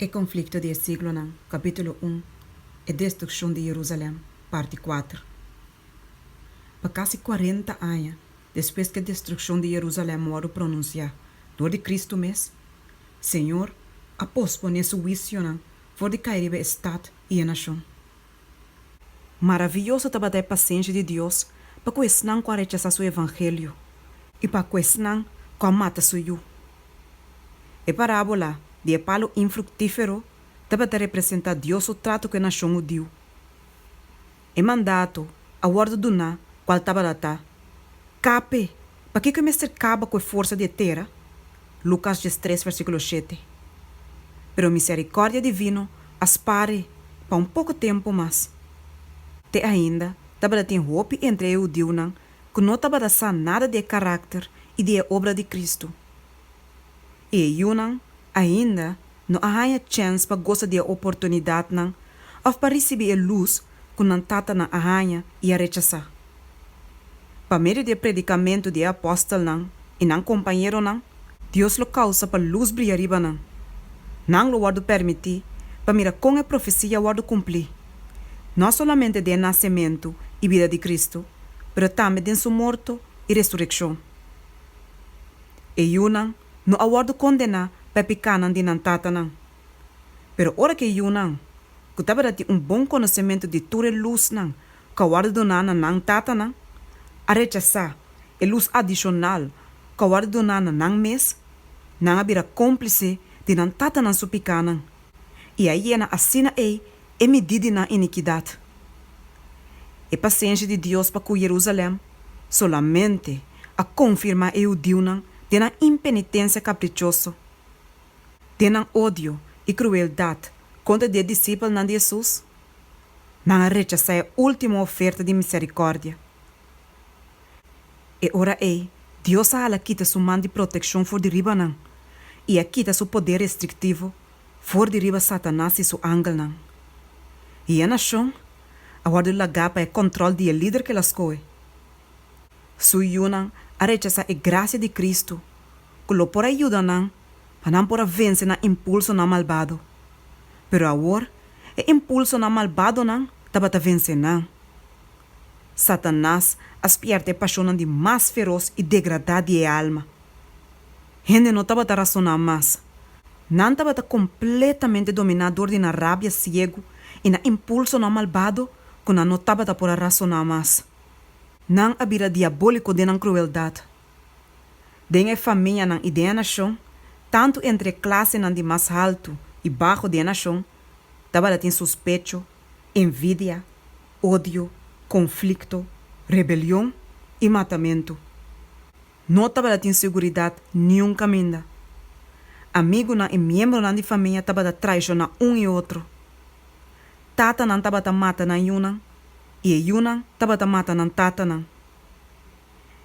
El conflicto del siglo IX, capítulo 1, e destrucción de Jerusalén, parte 4. Por casi 40 anos, depois que a destruição de Jerusalém foi pronunciada por de Cristo mesmo, Senhor a posponer seu juízo por de cair o Estado e a nação. Maravilhoso estava a paciência de Deus para questionar com a rechaçar seu evangelho e para questionar com a mata seu. A parábola de palo infructífero estava a representar Deus o trato que a nação deu. E mandato a ordem do na qual estava a dar. Cape, para que me cercava com a força de terra? Lucas 3, versículo 7. Pero misericórdia divino aspare para pouco tempo mais. Te ainda, estava a ter roupa entre eu e Deus, que não estava a dar nada de caráter e de obra de Cristo. E eu ainda não há chance para gozar de oportunidade, ou para receber a luz que não tata na arranha e a rechazar. Para meio do predicamento de apóstolo e não companheiro, Deus lo causa para luz brilhar riba, não lo guardo permitir para mirar com a profecia guardo cumprir. Não somente de nascimento e vida de Cristo, mas também de sua morte e ressurreição. E eu não aguardo condenar para pecar de não tata, pero ora que eu que estava a ter bom conhecimento de toda a luz, que aguardo do não tata, a rechazar a luz adicional que aguardo do não mês, não abrirá cúmplice de não tata na sua pecana. E aí assina é medida na iniquidade. A paciência de Deus para com Jerusalém solamente a confirmar o Deus de na impenitência caprichosa, de na ódio e crueldade contra os discípulos de Jesus, não rechazar a última oferta de misericórdia. E ora Deus a quita sua mão de proteção for de riba e a quita seu poder restritivo for de riba Satanás e seu ángel E a nação aguarda o lagar para o controle do líder que las coe. Sua yuna a rechazar a graça de Cristo, que lo por ajuda para não por vencer na impulso na malvado. Pero agora, o impulso na malvado estava a vencer Satanás aspiarte a paixão de mais feroz e degradada de alma. Gente não estava a razonar mais. Não estava completamente dominador de na rabia ciego e na impulso na malvado que não estava a por razonar mais. Não havia diabólico de na crueldade. Den a família e de a nação, tanto entre classe de mais alto e baixo de a nação, estava a ter suspeito, envidia, ódio, conflito, rebelião e matamento. Não estava a ter segurança nenhum caminho. Amigo e membro de família estava a traicionar e outro. Tata não estava a matar na yuna e yuna estava a matar na tata.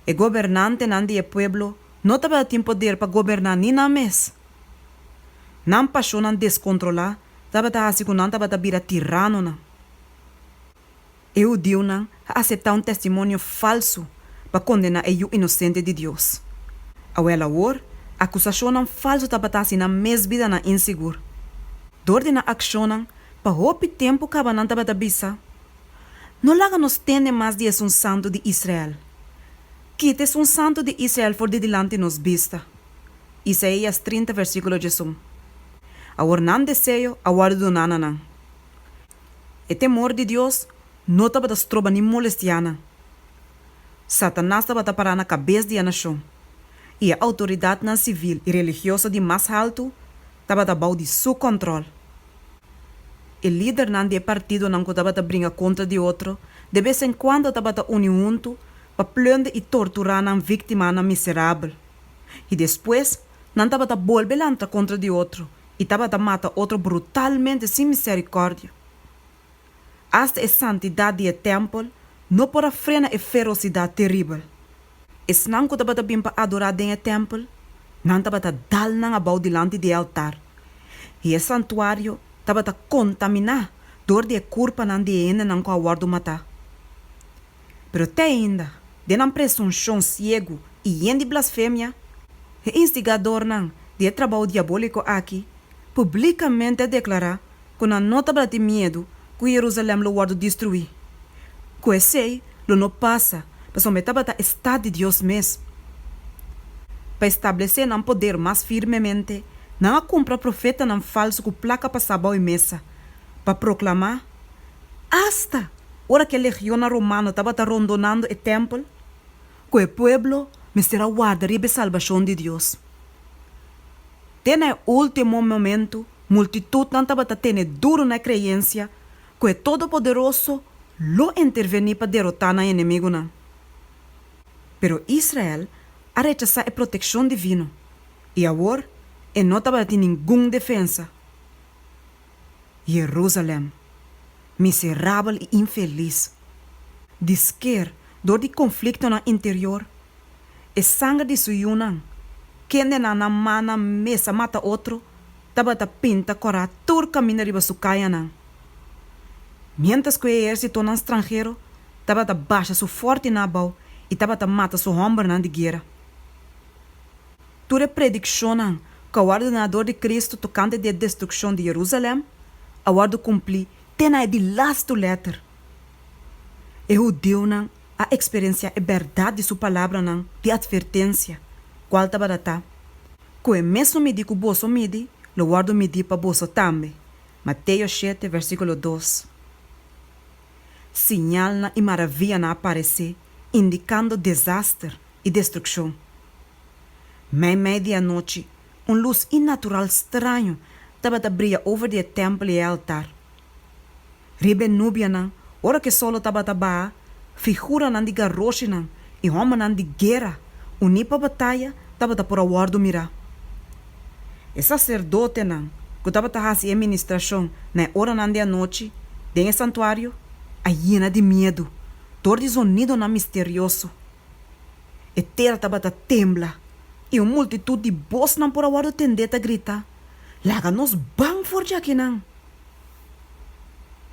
O governante do pueblo não estava a ter poder para governar nem na mês. Não paixão descontrolar, estava a assim que não estava a virar tirano. Eu Deus a aceitar testemunho falso para condenar o inocente de Deus. Agora, a acusação falsa estava assim na mesma vida na inseguro. Dor de na ação para o tempo que não estava a bisa. Não laga nos tende mais de um santo de Israel. Quite um santo de Israel for de delante nos vista. Isaías 30, versículo 1. Agora não desejo, agora do nana. O temor de Deus não estava a trobar nem molestiana. Satanás estava a parar na cabeça de a nação. E a autoridade civil e religiosa de mais alto estava a dar de seu controle. O líder de partido não estava a brincar contra de outro, de vez em quando estava a unir junto para plunde e torturar a vítima miserável. E depois, não estava a volver contra de outro e estava a matar outro brutalmente sem misericórdia. Hasta a santidade do templo não pode frenar a ferocidade terrível. Es não que estava a vir para adorar dentro do templo, não estava a dar a bau delante do altar. E o santuário estava a contaminar dor de culpa de ene não que aguardo matar. Pero até ainda, de não presunção cego e de blasfêmia, o instigador de trabalho diabólico aqui, publicamente declarar que não nota para ter medo que Jerusalém lo guardo destruir. Que sei, lo não passa, para someter para o Estado de Deus mesmo. Para estabelecer não poder mais firmemente, não a compra profeta não falso com placa para sabão e mesa, para proclamar, hasta hora que a legião romana estava rondonando o templo, que o pueblo me será guardar e a salvação de Deus. Tem o último momento, multitud não estava tendo duro na crença, que o Todo-Poderoso lo intervenir para derrotar o inimigo. Não. Pero Israel a rechazar a proteção divina, e agora não estava tendo nenhuma defesa. Jerusalém, miserável e infeliz, desquer, dor de conflito no interior, e sangue de suyunan, quem na mana mesa mata outro, estava pinta cora tur caminho riba sucaia não. Mientras que o exército no estrangeiro estava baixa su forte na bau e estava mata su homem na de guerra. Ture prediction que o ordenador de Cristo tocante de destruição de Jerusalém, a guardo cumprir, tem de last letter. E judeu não a experiência e verdade de sua palavra não de advertência, qual estava data. Que o mesmo midi que o bolso midi, lo guardo midi para bolso também. Mateus 7, versículo 2. Sinal na e maravilha na aparecer, indicando desastre e destruição. Meia-noite, luz innatural estranho estava a brilhar over o templo e o altar. Ribe núbia não, hora que solo estava a baar, figura não de garroche não, e homem não de guerra, unipa batalha, estava a por a guardo mirar. E sacerdote não, que estava a fazer administração na hora não de a noite, dentro do santuário, a hiena de medo, todo de sonido não misterioso. E terra estava a temblar, e uma multitud de voz não por a guardo tender a gritar, laga nos bang for aqui não.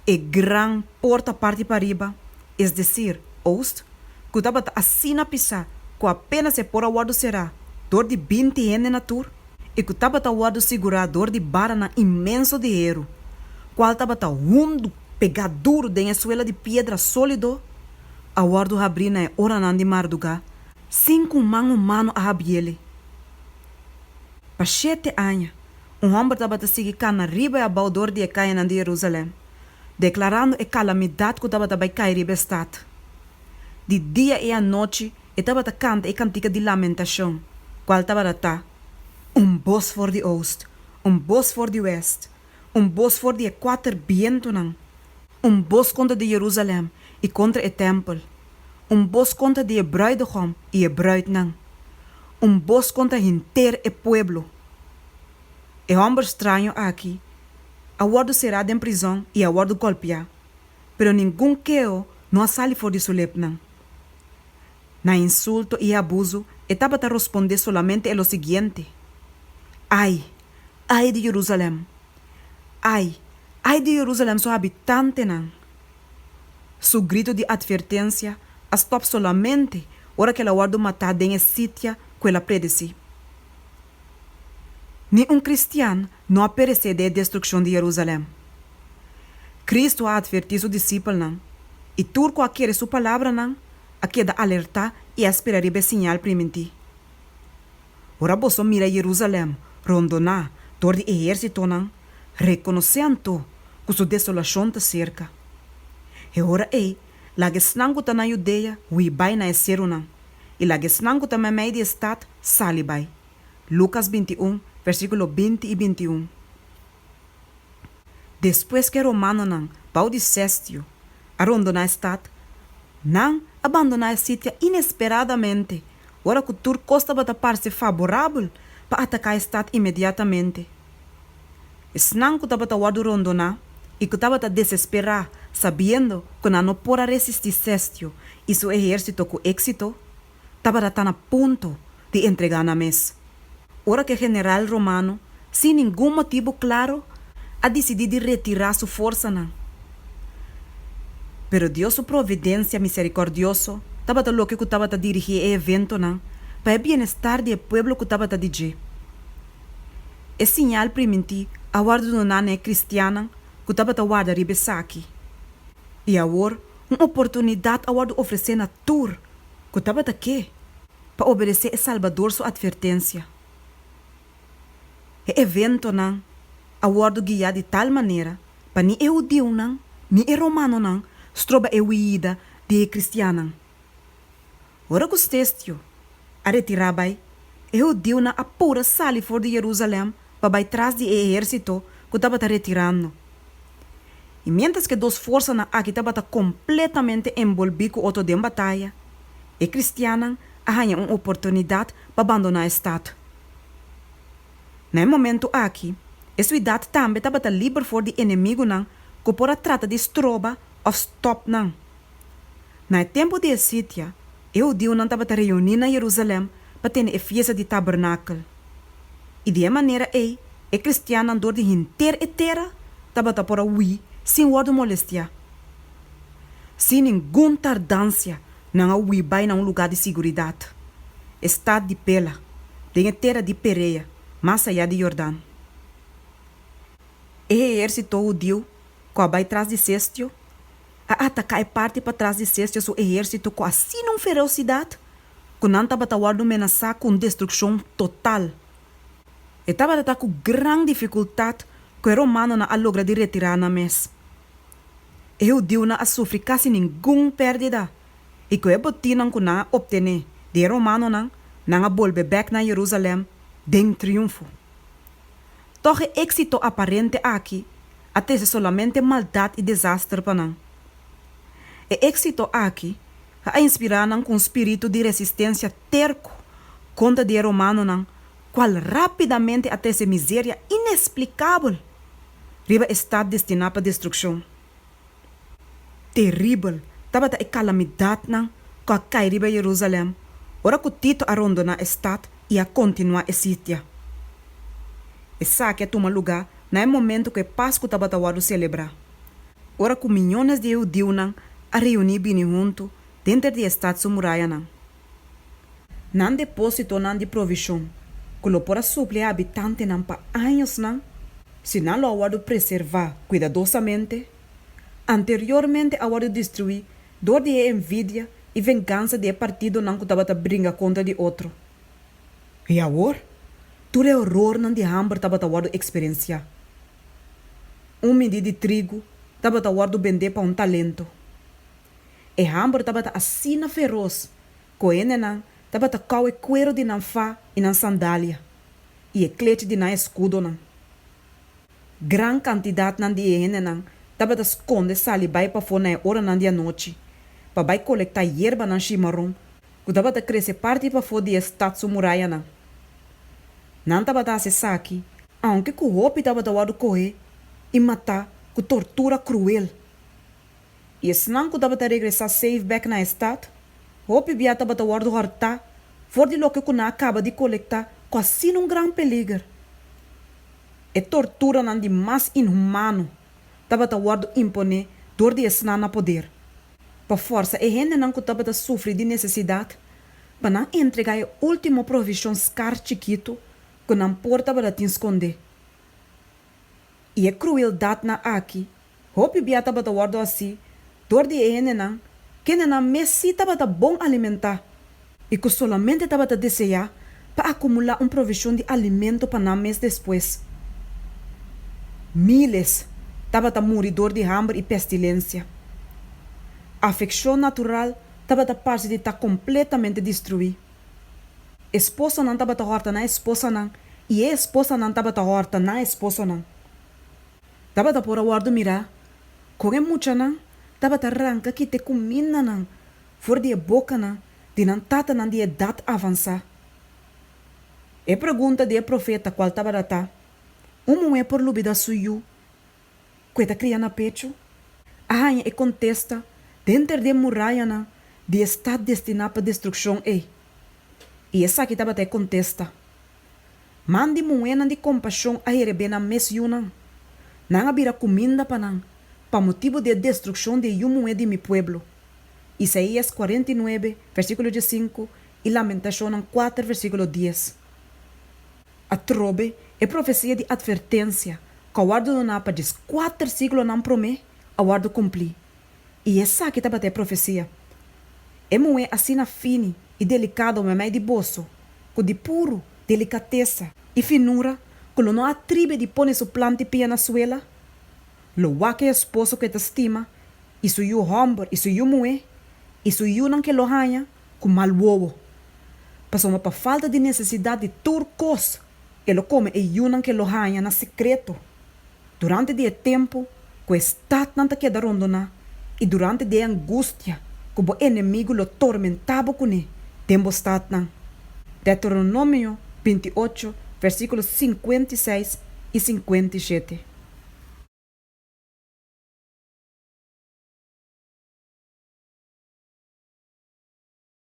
E gran porta parte para riba, es decir, ost, que estava assim na pisar, que apenas se por a guardo será, dor de 20 anos na tour, e que estava a guardo segurar dor de barana imenso de dinheiro, qual estava a hundo pegar duro de suela de pedra sólido, a guardo abrir na hora não de mardugar, 5 mãos humano a abiele. Para 7 anos, homem estava a seguir cá na riba e a baldor de caia de Jerusalém, declarando a calamidade que estava a cair riba estado. De dia e à noite, estava a cantar a cantiga de lamentação, qual estava a estar voz for de oost, voz for de west, voz for de 4 vientos, voz contra de Jerusalém e contra o templo, voz contra de bruidegom e bruid voz contra inteiro o pueblo. E homem estranho aqui, a guardo será em prisão e a guardo golpear, pero nenhum queo não sale fora de sua lepna. Na insulto e abuso, estava a responder solamente o seguinte: ai de Jerusalém, ai de Jerusalém, seu habitante não. Su grito de advertência stop solamente hora que ela guardo matar em sítio que ela predeci. Nenhum cristiano não perecer da destruição de Jerusalém. Cristo a advertiu seus discípulos não, e turco a querer sua palavra não, a queda alertar e esperar o sinal primenti. Ora você mira Jerusalém, rondonar, dor de exército não, reconhecendo que sua desolação está cerca. E ora lá que snango tá na Judeia, ui vai na esero não, e lá que snango tá meio de estado, sali vai. Lucas 21, versículo 20 e 21. Depois que Romano não, pau de Sestio, abandonar a estado, não abandonar a sítio inesperadamente, ora que o turco estava a parecer favorável para atacar a estado imediatamente. Snango estava a guardar rondonar, e que estava a desesperar, sabendo que não pode resistir Sestio e seu exército com êxito, estava a estar a ponto de entregar na mesa. Ora que o general romano, sem nenhum motivo claro, a decidido retirar sua força. Não. Pero Deus, sua providência misericordioso, estava a louco que estava a dirigir o evento não, para o bem-estar do povo que estava a dirigir. E sinal primiti a guarda do nana é cristiana, que estava a guarda ribesaki. E agora, uma oportunidade a guarda oferecer na tour, que estava a quê? Para obedecer a Salvador sua advertência. O evento não, a guarda guiar de tal maneira, para ni judeu não, ni romano não, stroba e uida de cristiana. Ora gostestio, a retirabai, judeu na apura sali for de Jerusalém, para vai trás de exército que estava retirando. E mientras que duas forças na aqui estava completamente envolvidas com outro de batalha, e cristiana arranha uma oportunidade para abandonar o estado. No momento aqui, a cidade também estava livre for de inimigo não, que por trata de estroba ou stop não. No tempo de Sítia, eu digo não estava reunido em Jerusalém para ter a festa de tabernáculo. E de maneira aí, a cristiana andou de inteira estava por aí sem word molestia. Sem nenhuma tardância, não há vai num lugar de segurança. Está de pela, de terra de Pereia, mais allá de Jordão. E exército judeu, que vai atrás de Sestio, a atacar parte para trás de Sestio, o exército com assim uma ferocidade, que não estava a ameaçar com destruição total. E estava com grande dificuldade que o romano não logra de retirar na mesa. E o judeu não sofre quase nenhuma perda. E que o botim não obter de romano não volve back na Jerusalém de triunfo. Toch êxito aparente aqui, até se solamente maldade e desastre para não. E êxito aqui, a inspirar com espírito de resistência terco contra de romano qual rapidamente até se miséria inexplicável riba está destinada para destruição. Terrível, estava a calamidade que a cai riba Jerusalém, ora que o Tito arrondona a estado e a continuar a sítia. Essa que toma lugar no momento que Páscoa estava a celebrar. Ora que milhões de judeus a reunir bem junto dentro do estado de muralha. Não depósito de provisão, que lo para suplir a habitante para anos, se não lo aguardo preservar cuidadosamente, anteriormente aguardo destruir dor de envidia e vingança de partido que estava a brincar contra de outro. E agora, tudo é horror de hambre estava a experienciar. Medida de trigo estava a vender para talento. E hambre estava assim feroz, que ele estava a cair cuero de nanfá e na sandália, e clete de na escudo. Gran quantidade de ele estava a esconder salibai para fora na hora da noite, para coletar hierba na chimarrão, que estava a crescer parte para fora de estado de muralha. Não estava a acessar aqui, aunque o roupa estava a correr e matar com tortura cruel. E se não estava a regressar safe back na estado, roupa estava a hortar, fora de lo que acaba de coletar, com assim um grande perigo. E tortura não de mais inhumano, estava a imponer dor de esnar na poder. Para força, e gente não estava a sofrer de necessidade, para não entregar a última provisão scar chiquito, que não porta para te esconder. E a crueldade na aqui, roupa estava a assim, dor de gente que não necessita para bom alimentar, e que solamente estava a desejar para acumular uma provisão de alimento para um mês depois. Miles estava a morrer de hambre e pestilência. A afecção natural estava a parte de estar completamente destruída. Esposa não estava a horta na esposa não, e a esposa não estava a horta na esposa não. Estava a por a guarda mirar, com a mucha não, estava a arrancar que te comida não, fora de boca não, de não tata não de idade avançar. E pergunta de profeta qual estava a estar, mulher por lubida suyu, que está criando pecho, a rainha e contesta, dentro de muralha não, de estar destinado para destruição e essa aqui estava a contesta. Mande moeda de compaixão a receber na mesa não havia comida para motivo de destruição de moeda de meu pueblo. Isaías 49, versículo 5 e Lamentação 4, versículo 10. A trobe é profecia de advertência Kawardo na para 4 siglos não promê, awardo cumprir. E essa que estava até profecia. É moe assim na fine e delicado mas mais de bolso, com de puro delicateza e finura, que não atribe de pôr su planta e pia na suela. Lo wake esposo que te estima, e su yu hombre, e su yu moe, e su yu não que lo hanha, com mal wowo. Passou uma falta de necessidade de turcos, ele come e yu não que lo hanha na secreto. Durante o tempo, que o estado não te queda rondona, e durante a angústia, que o inimigo lo tormentava com ele, tempo estado não. Deuteronômio 28, versículos 56 e 57.